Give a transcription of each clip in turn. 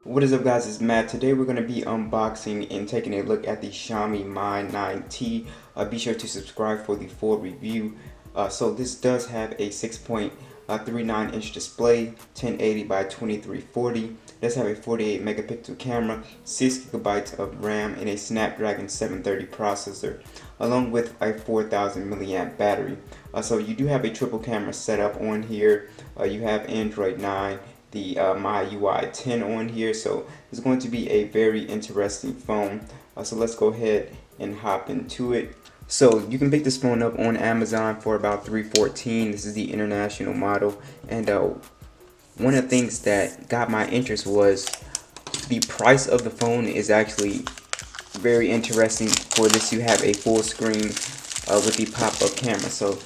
What is up, guys? It's Matt. Today we're going to be unboxing and taking a look at the Xiaomi Mi 9T. Be sure to subscribe for the full review. So this does have a 6.39-inch display, 1080 by 2340. It does have a 48 megapixel camera, 6 gigabytes of RAM, and a Snapdragon 730 processor, along with a 4000 milliamp battery. So you do have a triple camera setup on here. You have Android 9, the MyUI 10 on here, so it's going to be a very interesting phone. So let's go ahead and hop into it. So you can pick this phone up on Amazon for about $314. This is the international model, and one of the things that got my interest was the price of the phone is actually very interesting. For this, you have a full screen with the pop-up camera, so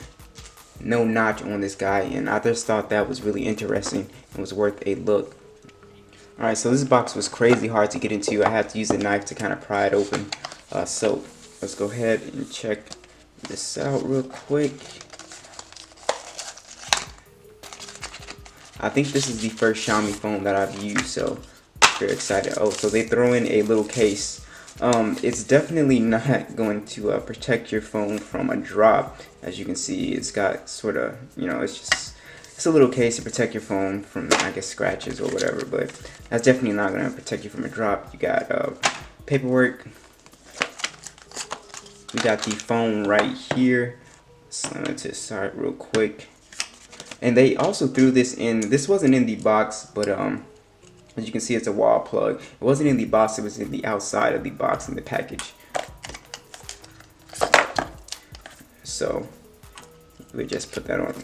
no notch on this guy, and I just thought that was really interesting and was worth a look. Alright, so this box was crazy hard to get into. I had to use a knife to kind of pry it open. So let's go ahead and check this out real quick. I think this is the first Xiaomi phone that I've used, so very excited. Oh, so they throw in a little case. It's definitely not going to protect your phone from a drop. As you can see, it's got sort of, it's a little case to protect your phone from, I guess, scratches or whatever, but that's definitely not going to protect you from a drop. You got paperwork. We got the phone right here. Slam it to the side real quick. And they also threw this in, this wasn't in the box, but as you can see, it's a wall plug. It wasn't in the box, it was in the outside of the box in the package. So we just put that on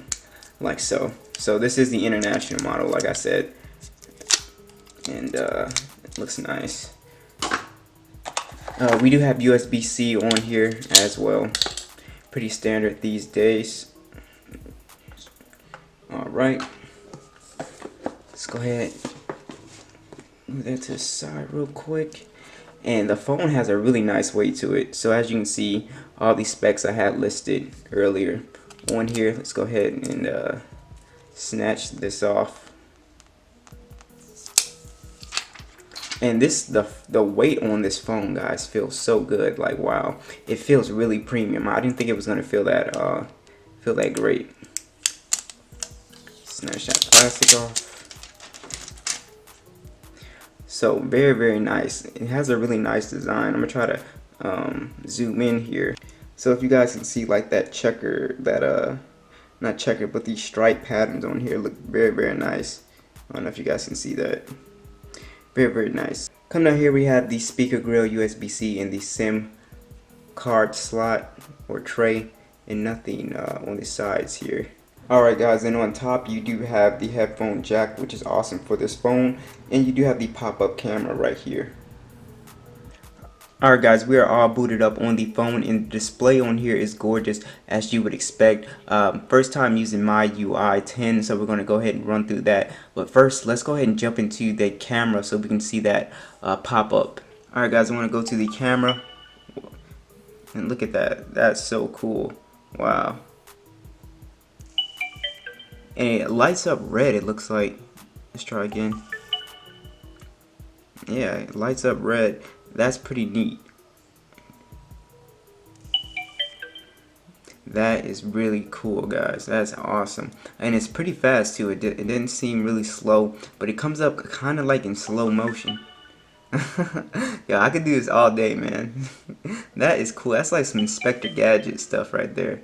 like so. So this is the international model, like I said, and it looks nice. We do have USB-C on here as well. Pretty standard these days. Alright, let's go ahead, move that to the side real quick. And the phone has a really nice weight to it. So as you can see, all these specs I had listed earlier on here. Let's go ahead and snatch this off. And this, the weight on this phone, guys, feels so good. Like, wow, it feels really premium. I didn't think it was gonna feel that great. Snatch that plastic off. So very nice. It has a really nice design. I'm gonna try to zoom in here. So if you guys can see, like, that checker, that not checker, but these stripe patterns on here look very nice. I don't know if you guys can see that. Very nice. Coming down here, we have the speaker grill, USB-C, and the SIM card slot or tray, and nothing on the sides here. Alright, guys, and on top you do have the headphone jack, which is awesome for this phone, and you do have the pop-up camera right here. Alright, guys, we are all booted up on the phone, and the display on here is gorgeous, as you would expect. First time using MyUI 10, so we're going to go ahead and run through that. But first, let's go ahead and jump into the camera so we can see that pop-up. Alright, guys, I want to go to the camera, and look at that. That's so cool. Wow. And it lights up red, it looks like. Let's try again. Yeah, it lights up red. That's pretty neat. That is really cool, guys. That's awesome. And it's pretty fast too. It didn't seem really slow, but it comes up kind of like in slow motion. Yeah, I could do this all day, man. That is cool. That's like some Inspector Gadget stuff right there.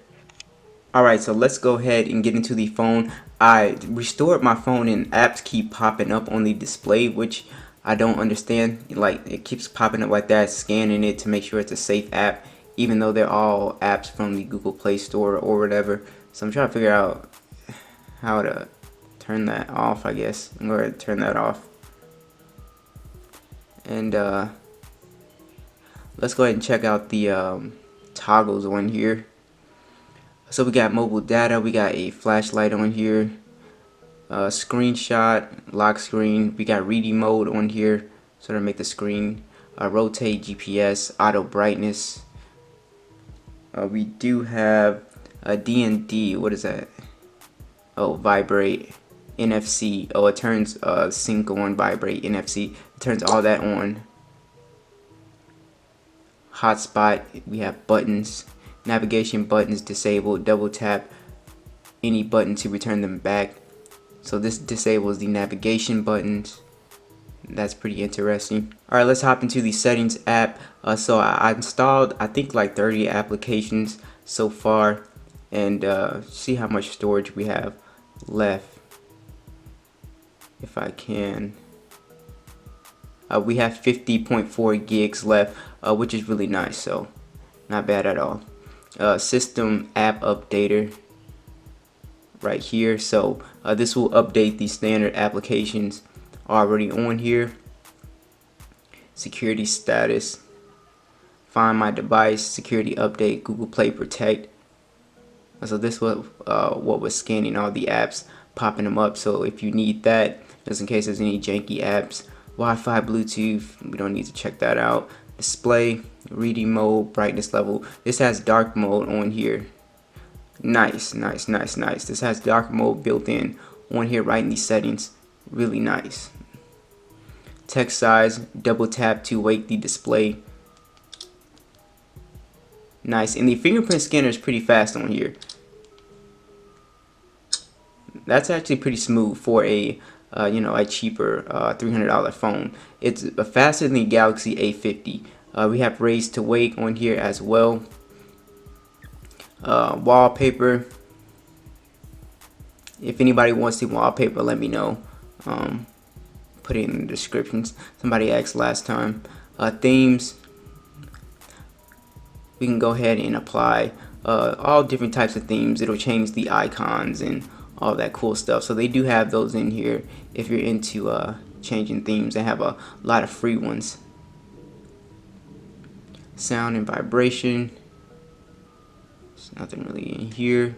Alright, so let's go ahead and get into the phone. I restored my phone and apps keep popping up on the display, which I don't understand. Like, it keeps popping up like that, scanning it to make sure it's a safe app, even though they're all apps from the Google Play Store or whatever. So I'm trying to figure out how to turn that off, I guess. I'm going to turn that off. And let's go ahead and check out the toggles on here. So we got mobile data, we got a flashlight on here, screenshot, lock screen, we got reading mode on here, so to make the screen, rotate, GPS, auto brightness. We do have a D&D, what is that? Oh, vibrate, NFC. Oh, it turns sync on vibrate NFC. It turns all that on. Hotspot, we have buttons, navigation buttons disabled, double tap any button to return them back. So this disables the navigation buttons. That's pretty interesting. Alright, let's hop into the settings app. So I installed, I think, like 30 applications so far, and see how much storage we have left. If I can, we have 50.4 gigs left, which is really nice, so not bad at all. System app updater right here, so this will update the standard applications already on here. Security status, find my device, security update, Google Play Protect. So this was what was scanning all the apps, popping them up. So if you need that, just in case there's any janky apps, Wi-Fi, Bluetooth, we don't need to check that out. Display, reading mode, brightness level. This has dark mode on here. Nice. This has dark mode built in on here right in these settings. Really nice. Text size, double tap to wake the display. Nice, and the fingerprint scanner is pretty fast on here. That's actually pretty smooth for a a cheaper $300 phone. It's faster than the Galaxy A50. We have raise to wake on here as well. Wallpaper. If anybody wants the wallpaper, let me know. Put it in the descriptions. Somebody asked last time. Themes. We can go ahead and apply all different types of themes. It'll change the icons and all that cool stuff. So they do have those in here if you're into changing themes. They have a lot of free ones. Sound and vibration. There's nothing really in here.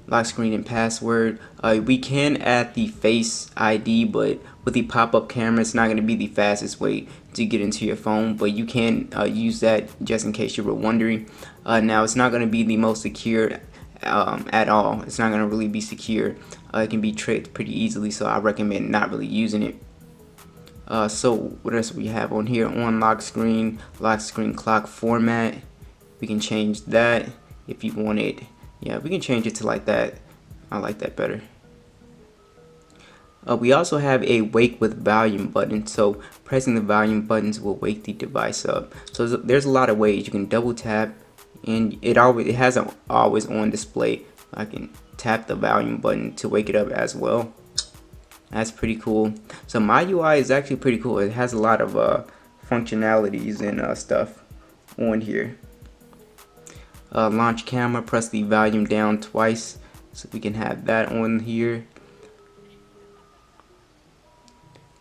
Lock screen and password. We can add the Face ID, but with the pop-up camera, it's not going to be the fastest way to get into your phone, but you can use that just in case you were wondering. Now, it's not going to be the most secure at all. It's not going to really be secure. It can be tricked pretty easily, so I recommend not really using it. So what else we have on here? On lock screen clock format. We can change that if you want it. Yeah, we can change it to like that. I like that better. We also have a wake with volume button, so pressing the volume buttons will wake the device up. So there's a lot of ways. You can double tap, and it has an always on display. I can tap the volume button to wake it up as well. That's pretty cool. So my UI is actually pretty cool. It has a lot of functionalities and stuff on here. Launch camera, press the volume down twice, so we can have that on here.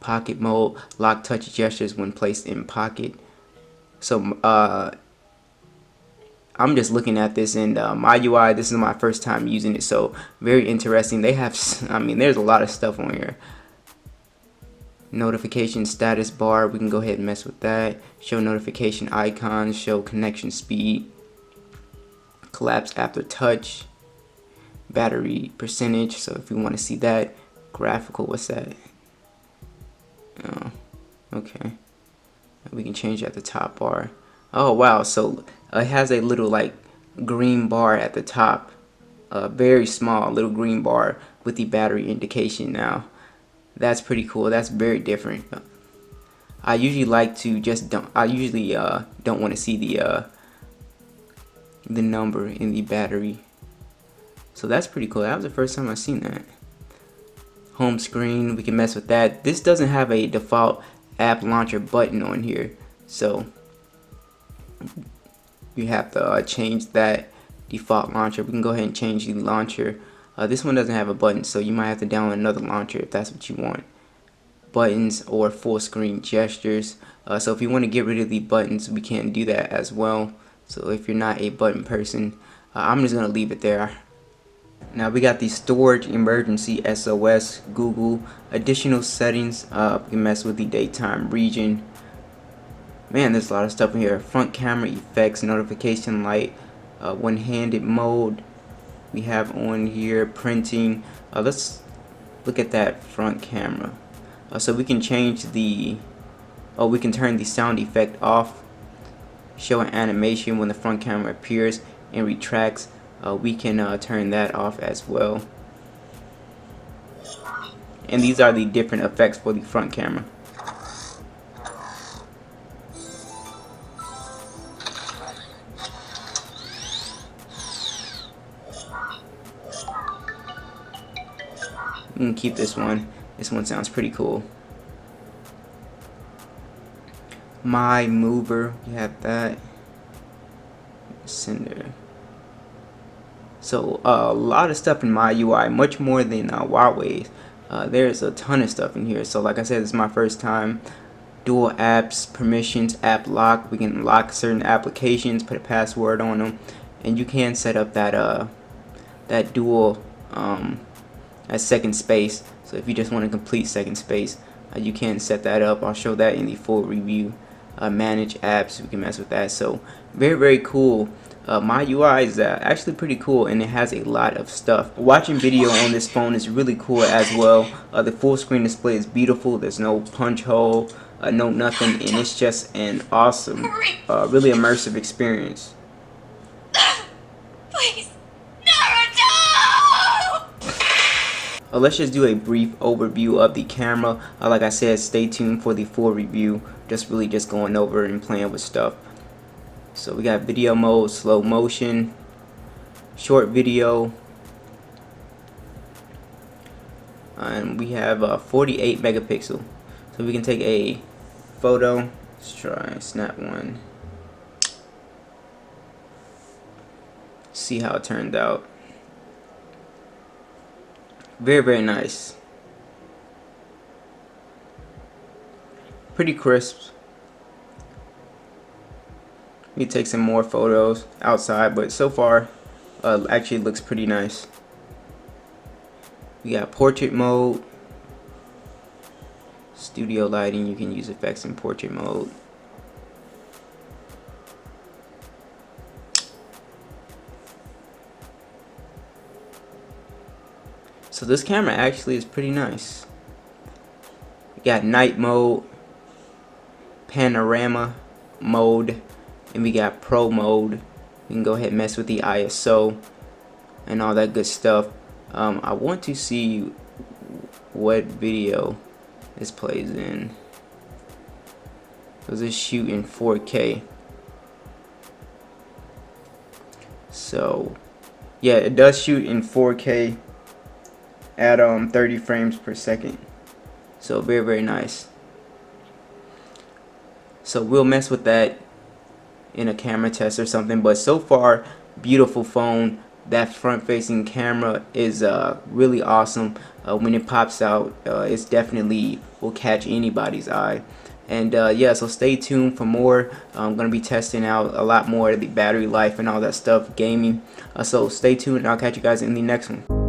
Pocket mode, lock touch gestures when placed in pocket. So I'm just looking at this, and my UI, this is my first time using it, so very interesting. They have, I mean, there's a lot of stuff on here. Notification status bar, we can go ahead and mess with that. Show notification icons, show connection speed. Collapse after touch, battery percentage, so if you want to see that. Graphical, what's that? Oh, okay, we can change at the top bar. Oh wow, so it has a little like green bar at the top, very small little green bar with the battery indication. Now that's pretty cool. That's very different. I usually like to just don't want to see the number in the battery, so that's pretty cool. That was the first time I've seen that. Home screen, we can mess with that. This doesn't have a default app launcher button on here, so you have to change that default launcher. We can go ahead and change the launcher. This one doesn't have a button, so you might have to download another launcher if that's what you want. Buttons or full screen gestures. So if you want to get rid of the buttons, we can do that as well. So if you're not a button person, I'm just gonna leave it there. Now we got the storage emergency SOS, Google, additional settings. We can mess with the daytime region. Man, there's a lot of stuff in here. Front camera effects, notification light, one-handed mode. We have on here printing. Let's look at that front camera. So we can change the We can turn the sound effect off, show an animation when the front camera appears and retracts. We can turn that off as well. And these are the different effects for the front camera. You can keep this one. This one sounds pretty cool. My mover, you have that. Sender. So a lot of stuff in my UI, much more than Huawei's. There's a ton of stuff in here. So like I said, this is my first time. Dual apps, permissions, app lock. We can lock certain applications, put a password on them, and you can set up that that dual as second space. So if you just want to complete second space, you can set that up. I'll show that in the full review. Manage apps, we can mess with that. So very cool. My UI is actually pretty cool, and it has a lot of stuff. Watching video on this phone is really cool as well. The full screen display is beautiful. There's no punch hole, no nothing, and it's just an awesome, really immersive experience. Please. Let's just do a brief overview of the camera. Like I said, stay tuned for the full review. Just going over and playing with stuff. So we got video mode, slow motion, short video, and we have 48 megapixel. So we can take a photo. Let's try and snap one. See how it turned out. Very nice. Pretty crisp. We take some more photos outside, but so far actually looks pretty nice. We got portrait mode, studio lighting. You can use effects in portrait mode. So this camera actually is pretty nice. We got night mode, panorama mode, and we got pro mode. We can go ahead and mess with the ISO and all that good stuff. I want to see what video this plays in. Does this shoot in 4K? So yeah, it does shoot in 4K at 30 frames per second. So very nice. So we'll mess with that in a camera test or something, but so far, beautiful phone. That front facing camera is really awesome. When it pops out, it's definitely will catch anybody's eye. And yeah, so stay tuned for more. I'm gonna be testing out a lot more of the battery life and all that stuff, gaming. So stay tuned, and I'll catch you guys in the next one.